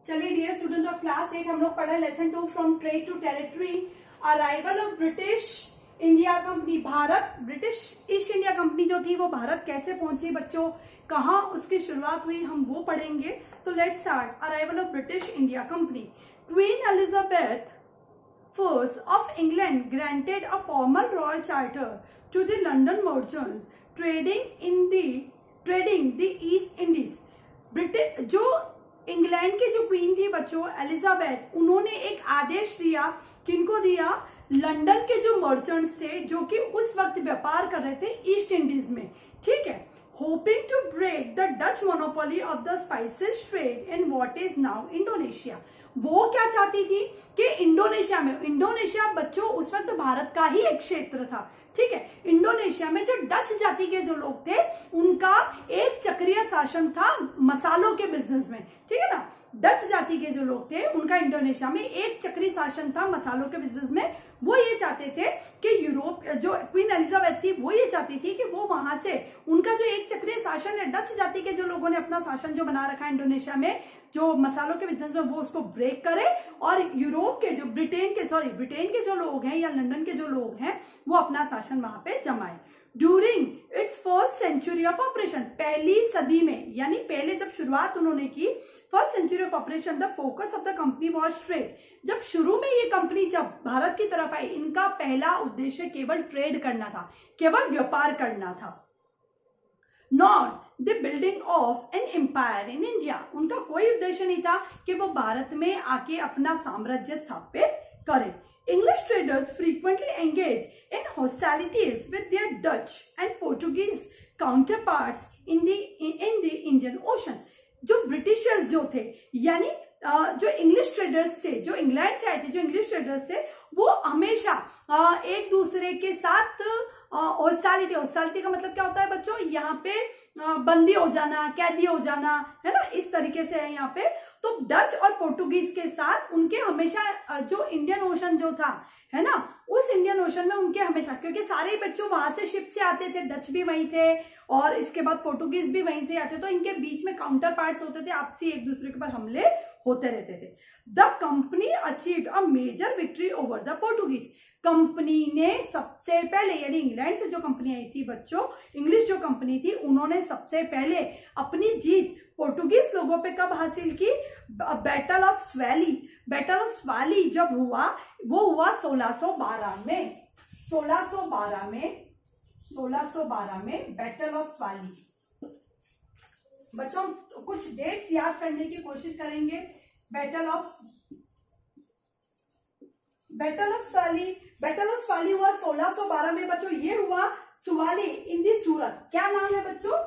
चलिए dear student of class 8 हम लोग पढ़े lesson 2 from trade to territory. Arrival of British India company, भारत ब्रिटिश ईस्ट इंडिया कंपनी जो थी वो भारत कैसे पहुंची बच्चों, कहाँ उसकी शुरुआत हुई, हम वो पढ़ेंगे। तो let's start. Arrival of British India company. Queen Elizabeth first of England granted a formal royal charter to the London merchants trading the East Indies. British जो इंग्लैंड की जो क्वीन थी बच्चों एलिजाबेथ, उन्होंने एक आदेश दिया, किनको दिया, लंदन के जो मर्चेंट्स थे जो कि उस वक्त व्यापार कर रहे थे ईस्ट इंडीज में, ठीक है। Hoping to break the Dutch monopoly of the spices trade in what is now Indonesia. वो क्या चाहती थी कि इंडोनेशिया बच्चों उस वक्त भारत का ही एक क्षेत्र था, ठीक है। इंडोनेशिया में जो डच जाति के जो लोग थे उनका एक चक्रीय शासन था मसालों के बिजनेस में, ठीक है ना। डच जाति के जो लोग थे उनका इंडोनेशिया में एक चक्रीय शासन था मसालों के बिजनेस में। वो ये चाहते थे कि यूरोप, जो क्वीन एलिजाबेथ थी वो ये चाहती थी कि वो वहां से उनका जो एक चक्रीय शासन है, डच जाति के जो लोगों ने अपना शासन जो बना रखा है इंडोनेशिया में जो मसालों के बिजनेस में, वो उसको ब्रेक करे और यूरोप के जो ब्रिटेन के जो लोग हैं या लंदन के जो लोग हैं वो अपना शासन वहां पे जमाए। During its first century of operation, पहली सदी में, यानी पहले जब शुरुआत उन्होंने की, first century of operation, the focus of the company was trade. जब शुरू में ये कंपनी जब भारत की तरफ आई, इनका पहला उद्देश्य केवल ट्रेड करना था, केवल व्यापार करना था, not the building of an empire in India. उनका कोई उद्देश्य नहीं था कि वो भारत में आके अपना साम्राज्य स्थापित करें। English traders frequently engage in hostilities with their Dutch and Portuguese counterparts in the Indian Ocean। जो ब्रिटिशर्स जो थे, यानी जो इंग्लिश ट्रेडर्स थे, जो इंग्लैंड से आए थे, जो इंग्लिश ट्रेडर्स थे, वो हमेशा एक दूसरे के साथ हॉस्टिलिटी का मतलब क्या होता है बच्चों, यहाँ पे बंदी हो जाना, कैदी हो जाना, है ना, इस तरीके से है यहाँ पे। तो डच और पोर्टुगीज के साथ उनके हमेशा जो इंडियन ओशन जो था, है ना, उस इंडियन ओशन में उनके हमेशा, क्योंकि सारे बच्चों वहां से शिप से आते थे, डच भी वहीं थे और इसके बाद पोर्टुगीज भी वहीं से आते, तो इनके बीच में काउंटर पार्ट्स होते थे, आपसी एक दूसरे के ऊपर हमले होते रहते थे। The company achieved a major victory over the Portuguese. कंपनी ने सबसे पहले, यानी इंग्लैंड से जो कंपनी आई थी बच्चों, इंग्लिश जो कंपनी थी, उन्होंने सबसे पहले अपनी जीत पोर्टुगीज लोगों पे कब हासिल की, battle of Swally. Battle of Swally जब हुआ, वो हुआ 1612 में, 1612 में बैटल ऑफ स्वाली। बच्चों हम कुछ डेट्स याद करने की कोशिश करेंगे। बैटल ऑफ स्वाली हुआ 1612 में बच्चों। ये हुआ सुवाली इन दी सूरत। क्या नाम है बच्चों?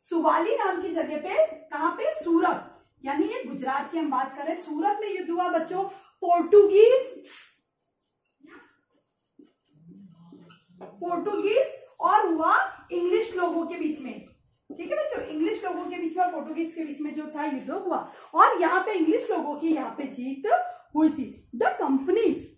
सुवाली नाम की जगह पे, कहां पे? सूरत, यानी ये गुजरात की हम बात करें। सूरत में युद्ध हुआ बच्चों पोर्टुगीज और हुआ इंग्लिश लोगों के बीच में, ठीक है बच्चों। इंग्लिश लोगों के बीच में और पोर्टुगीज के बीच में जो था युद्ध हुआ और यहाँ पे इंग्लिश लोगों की यहाँ पे जीत हुई थी। The company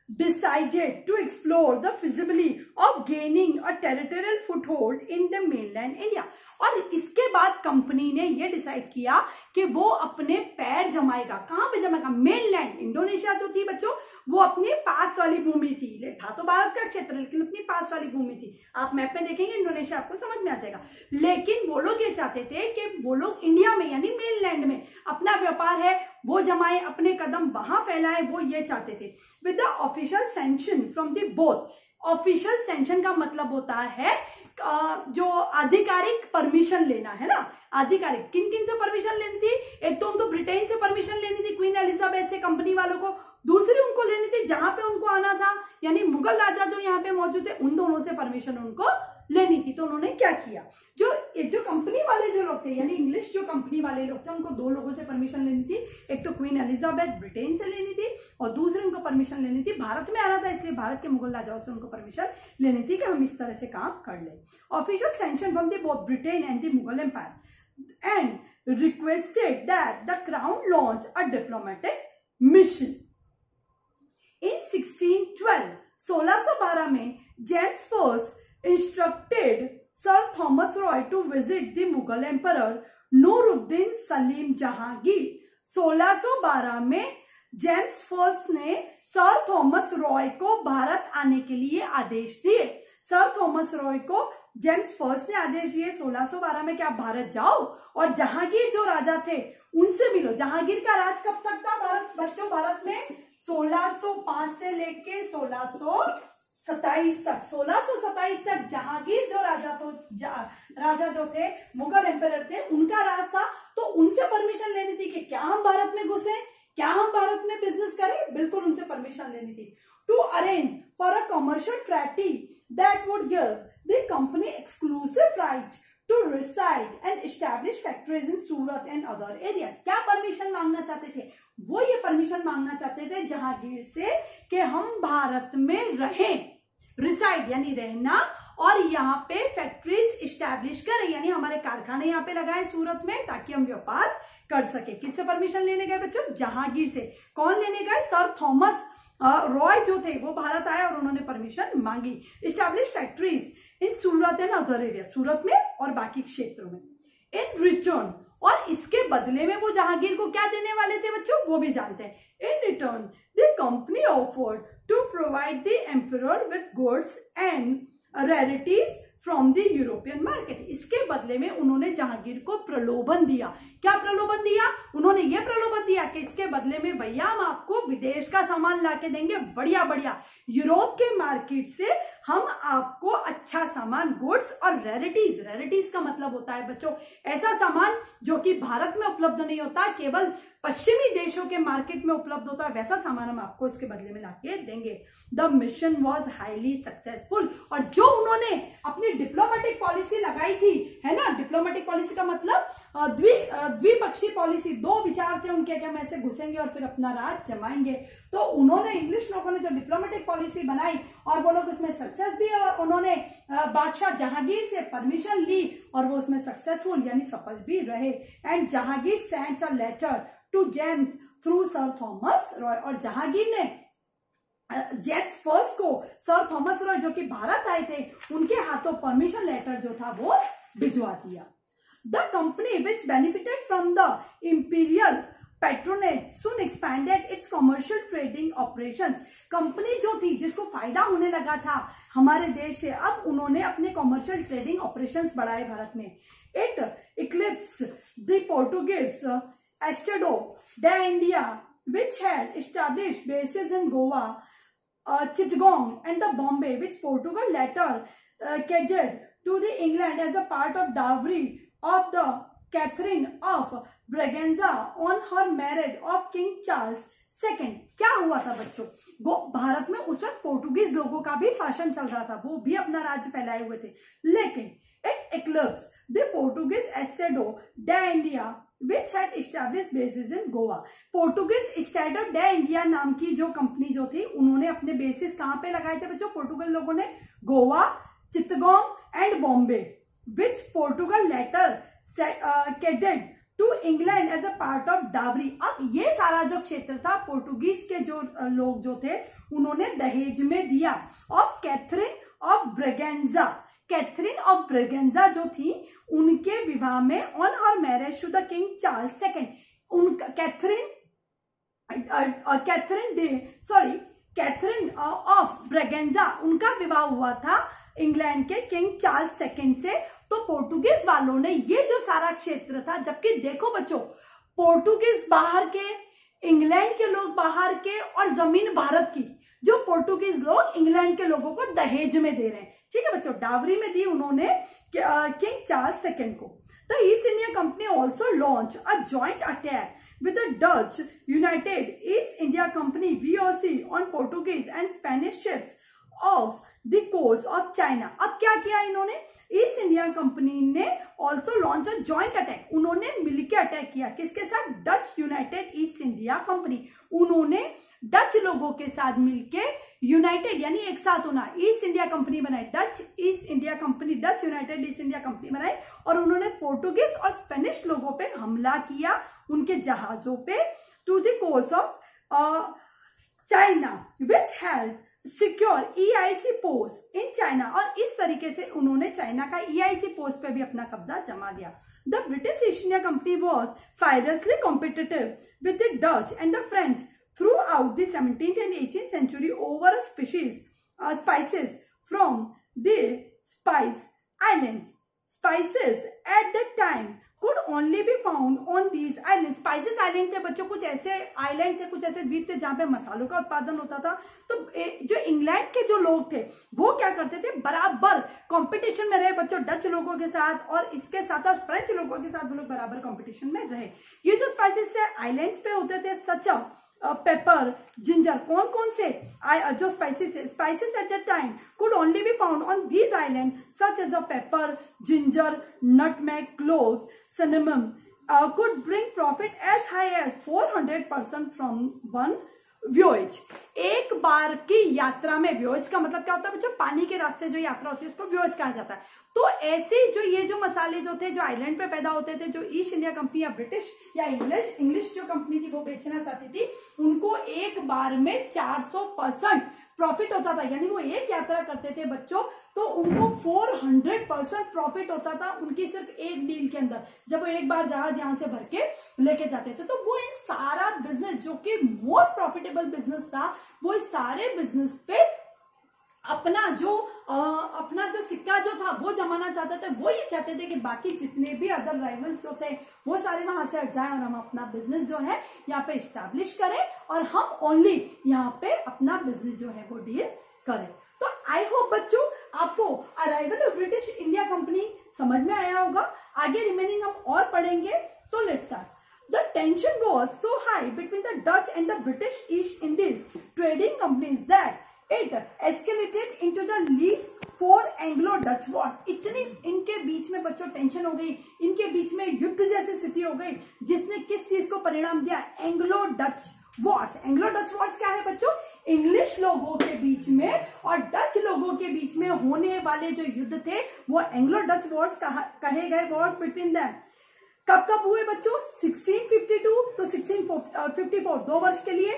decided to explore the feasibility of gaining a territorial foothold in the mainland India। और इसके बाद कंपनी ने ये डिसाइड किया कि वो अपने पैर जमाएगा। कहां पे जमाएगा? मेनलैंड, इंडोनेशिया जो थी बच्चों, वो अपनी पास वाली भूमि थी, था तो भारत का क्षेत्र लेकिन अपनी पास वाली भूमि थी। आप मैप में देखेंगे इंडोनेशिया, आपको समझ में आ जाएगा। लेकिन वो लोग ये चाहते थे कि वो लोग इंडिया में, यानी मेनलैंड में अपना व्यापार है वो जमाए, अपने कदम वहां फैलाए, वो ये चाहते थे। With the official sanction from the both. Official sanction का मतलब होता है जो आधिकारिक परमिशन लेना, है ना। आधिकारिक किन किन से परमिशन लेनी थी? एक तो उनको ब्रिटेन से परमिशन लेनी थी, क्वीन एलिजाबेथ से, कंपनी वालों को। दूसरी उनको लेनी थी जहां पे उनको आना था, यानी मुगल राजा जो यहाँ पे मौजूद थे, उन दोनों से परमिशन उनको लेनी थी। तो उन्होंने क्या किया, जो कंपनी वाले जो लोग थे, यानी इंग्लिश जो कंपनी वाले लोग थे, उनको दो लोगों से परमिशन लेनी थी। एक तो क्वीन एलिजाबेथ ब्रिटेन से लेनी थी और दूसरी उनको परमिशन लेनी थी, भारत में आना था इसलिए भारत के मुगल राजाओं से उनको परमिशन लेनी थी कि हम इस तरह से काम कर ले। Official sanction from the both Britain and the Mughal empire and requested that the crown launch a diplomatic mission. In 1612 में James first instructed Sir Thomas Roy to visit the Mughal emperor Nuruddin Salim Jahangir. 1612 में जेम्स फर्स्ट ने sir Thomas Roy को भारत आने के लिए आदेश दिए। Sir Thomas Roy को James first ने आदेश दिए 1612 में कि आप भारत जाओ और जहांगीर जो राजा थे उनसे मिलो। जहांगीर का राज कब तक था भारत बच्चों? भारत में 1605 से लेके 1627 तक। 1627 तक जहांगीर जो राजा जो थे, मुगल एम्परर थे, उनका राज था। तो उनसे परमिशन लेनी थी कि क्या हम भारत में घुसे, क्या हम भारत में बिजनेस करें। बिल्कुल उनसे परमिशन लेनी थी। To arrange for a commercial treaty that would give the company exclusive right to reside and establish factories in Surat and other areas. क्या परमिशन मांगना चाहते थे? वो ये परमिशन मांगना चाहते थे जहांगीर से कि हम भारत में रहें, रिसाइड यानी रहना, और यहाँ पे फैक्ट्रीज इस्टेब्लिश करें, यानी हमारे कारखाने यहाँ पे लगाए सूरत में ताकि हम व्यापार कर सके। किससे परमिशन लेने गए बच्चों? जहांगीर से। कौन लेने गए? सर थॉमस रॉय जो थे वो भारत आए और उन्होंने परमिशन मांगी। Establish factories in Surat and other area, Surat में और बाकी क्षेत्रों में। इन रिटर्न, और इसके बदले में वो जहांगीर को क्या देने वाले थे बच्चों? वो भी जानते हैं। In return the company offered to provide the emperor with goods and rarities from the European market. इसके बदले में उन्होंने जहांगीर को प्रलोभन दिया। क्या प्रलोभन दिया? उन्होंने ये प्रलोभन दिया कि इसके बदले में भैया हम आपको विदेश का सामान लाके देंगे, बढ़िया बढ़िया, यूरोप के मार्केट से हम आपको अच्छा सामान, गुड्स और रेरिटीज। रेरिटीज का मतलब होता है बच्चों ऐसा सामान जो कि भारत में उपलब्ध नहीं होता, केवल पश्चिमी देशों के मार्केट में उपलब्ध होता है, वैसा सामान हम आपको इसके बदले में लाके देंगे। The mission was highly successful. और जो उन्होंने अपनी डिप्लोमेटिक पॉलिसी लगाई थी, है ना, डिप्लोमेटिक पॉलिसी का मतलब द्विपक्षीय पॉलिसी, दो विचार थे उनके कि हम ऐसे घुसेंगे और फिर अपना राज जमाएंगे। तो उन्होंने, इंग्लिश लोगों ने जो डिप्लोमेटिक पॉलिसी बनाई और वो लोग उसमें सक्सेस भी, और उन्होंने बादशाह जहांगीर से परमिशन ली और वो उसमें सक्सेसफुल यानी सफल भी रहे। And Jahangir sent a letter to James through sir Thomas Roe. और जहांगीर ने जेम्स फर्स्ट को सर थॉमस रॉय जो कि भारत आए थे उनके हाथों परमिशन लेटर जो था वो भिजवा दिया। The company which benefited from the imperial patronage soon expanded its commercial trading operations। Company जो थी जिसको फायदा होने लगा था हमारे देश से, अब उन्होंने अपने कॉमर्शियल ट्रेडिंग ऑपरेशंस बढ़ाए भारत में। It eclipsed the Portuguese Estado da India which had established bases in Goa, Chittagong and the Bombay, which Portugal later ceded to the England as a part of dowry of the Catherine of Braganza on her marriage of King Charles II। क्या हुआ था बच्चों? भारत में उस वक्त Portuguese लोगों का भी शासन चल रहा था, वो भी अपना राज्य फैलाए हुए थे, लेकिन it eclipsed the Portuguese Estado de India which had established bases in Goa। Portuguese Estado da India नाम की जो कंपनी जो थी उन्होंने अपने बेसिस कहां पे लगाए थे बच्चों? पोर्टुगल लोगों ने Goa, Chittagong and Bombay, which Portugal later ceded to England as a part of dowry. अब ये सारा जो क्षेत्र था पोर्टुगीज के जो लोग जो थे उन्होंने दहेज में दिया of Catherine of Braganza. Catherine of Braganza जो थी उनके विवाह में, on her marriage to the king Charles II, उनका कैथरीन ऑफ ब्रेगेंजा उनका विवाह हुआ था इंग्लैंड के किंग चार्ल्स II से। तो पोर्टुगीज वालों ने ये जो सारा क्षेत्र था, जबकि देखो बच्चों पोर्टुगीज बाहर के, इंग्लैंड के लोग बाहर के, और जमीन भारत की, जो पोर्टुगीज लोग इंग्लैंड के लोगों को दहेज में दे रहे हैं। ठीक है बच्चों, डावरी में दी उन्होंने किंग चार्ल्स II को। The east India company also launch a joint attack with the Dutch United East India Company VOC on Portuguese and Spanish ships off the coast of China। अब क्या किया इन्होंने? East India company ने also launch a joint attack, उन्होंने मिलकर attack किया। किसके साथ? Dutch United east India company. उन्होंने डच लोगों के साथ मिलके यूनाइटेड यानी एक साथ होना, ईस्ट इंडिया कंपनी बनाई, Dutch east India company, Dutch United east India company बनाई, और उन्होंने पोर्टुगीज और स्पेनिश लोगों पे हमला किया, उनके जहाजों पे, to the coast of China, which held secure EIC post in China, और इस तरीके से उन्होंने चाइना का EIC पोस्ट पे भी अपना कब्जा जमा दिया। The British East India Company was fiercely competitive with the Dutch and the French throughout the 17th and 18th century over spices from the Spice Islands. Spices at that time could only be found on these islands. Spices Island थे बच्चों, कुछ ऐसे island थे, कुछ ऐसे द्वीप थे जहां पे मसालों का उत्पादन होता था। तो जो इंग्लैंड के जो लोग थे वो क्या करते थे, बराबर कंपटीशन में रहे बच्चों डच लोगों के साथ, और इसके साथ साथ फ्रेंच लोगों के साथ वो लोग बराबर कंपटीशन में रहे। ये जो स्पाइसेस थे आइलैंड्स पे होते थे, सच पेपर, जिंजर, कौन कौन से जो spices at that time could only be found on these island such as a pepper, ginger, nutmeg, cloves, cinnamon could bring profit as high as 400% from one voyage। एक बार की यात्रा में, voyage का मतलब क्या होता है बच्चों, पानी के रास्ते जो यात्रा होती है उसको voyage कहा जाता है। तो ऐसे जो ये जो मसाले जो थे, जो आइलैंड पे पैदा होते थे, जो ईस्ट इंडिया कंपनी या ब्रिटिश या इंग्लिश जो कंपनी थी वो बेचना चाहती थी, उनको एक बार में 400% प्रॉफिट होता था। यानी वो एक यात्रा करते थे बच्चों तो उनको 400% प्रॉफिट होता था उनकी सिर्फ एक डील के अंदर, जब वो एक बार जहाज यहां से भर के लेके जाते थे। तो वो इन सारा बिजनेस जो कि मोस्ट प्रॉफिटेबल बिजनेस था, वो इस सारे बिजनेस पे अपना जो सिक्का जो था वो जमाना चाहते थे। वो ये चाहते थे कि बाकी जितने भी अदर राइवल्स होते हैं वो सारे वहां से हट जाएं और हम अपना बिजनेस जो है यहाँ पे इस्टेब्लिश करें और हम ओनली यहाँ पे अपना बिजनेस जो है वो डील करें। तो आई होप बच्चों आपको arrival of British India company समझ में आया होगा। आगे रिमेनिंग हम और पढ़ेंगे। तो let's start. The tension was so high between the Dutch and the British East Indies trading companies that it escalated into the lease for Anglo-Dutch wars। इतनी इनके बीच में बच्चों टेंशन हो गई, इनके बीच में युद्ध जैसी स्थिति हो गई, जिसने किस चीज को परिणाम दिया, Anglo Dutch Wars. Anglo Dutch Wars क्या है बच्चों, इंग्लिश लोगों के बीच में और डच लोगों के बीच में होने वाले जो युद्ध थे वो एंग्लो डच वॉर्स कहे गए, वॉर्स बिटवीन देम। कब कब हुए बच्चों, 1652 तो 1654 2 वर्ष के लिए,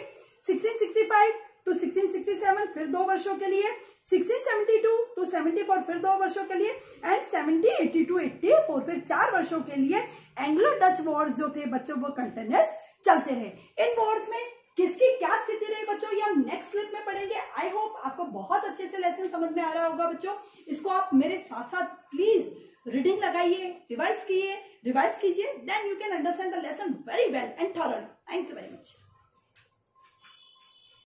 1665 टू 1667 फिर 2 वर्षों के लिए, 1672 टू 74 फिर 2 वर्षों के लिए, एंड 1780 टू 84 फिर 4 वर्षों के लिए एंग्लो डच वॉर्स जो थे बच्चों वो कंटिन्यूस चलते रहे। इन वॉर्स में किसकी क्या स्थिति रही बच्चों ये हम नेक्स्ट क्लिप में पढ़ेंगे। आई होप आपको बहुत अच्छे से लेसन समझ में आ रहा होगा बच्चों। इसको आप मेरे साथ साथ प्लीज रीडिंग लगाइए, रिवाइज कीजिए, then you can understand the lesson very well and thoroughly. Thank you very much.